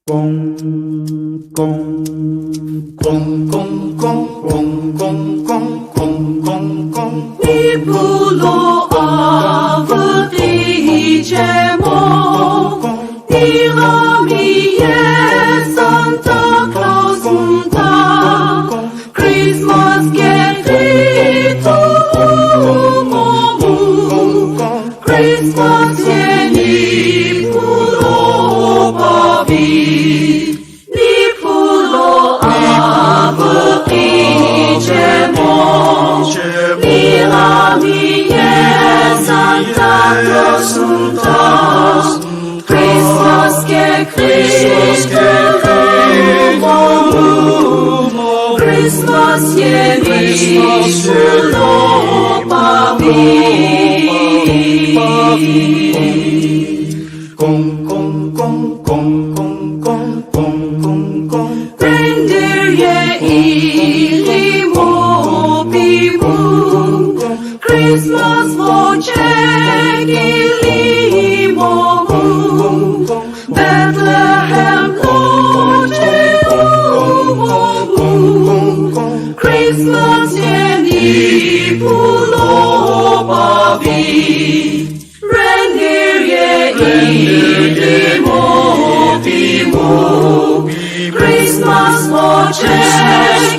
公公公公公公公公公公公，你不落阿夫的节目，你阿米耶Santa Claus ta Christmas get itu momu Christmas ye ni pulo babi ni pulo avu di jemo ni ami ye Santa Claus ta Christmas get momu Christmas ye ni pulo babi公公公公公公公公公， Reindeer ye ilimo bimu Christmas voce ilimo mu Bethlehem voce mu Christmas ye ni pulo babi Reindeer ye ilimo bimu Christmas voce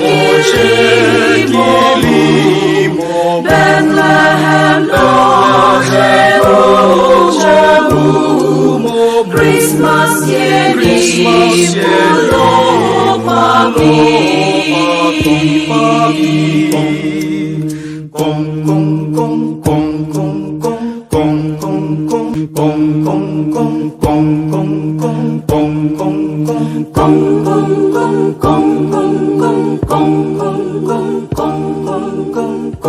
ilimo Bethlehem voce mu Christmas ye ni pulo babi公公公公公公公公公公公公公公公公公公。公公公公公公公公公公公公公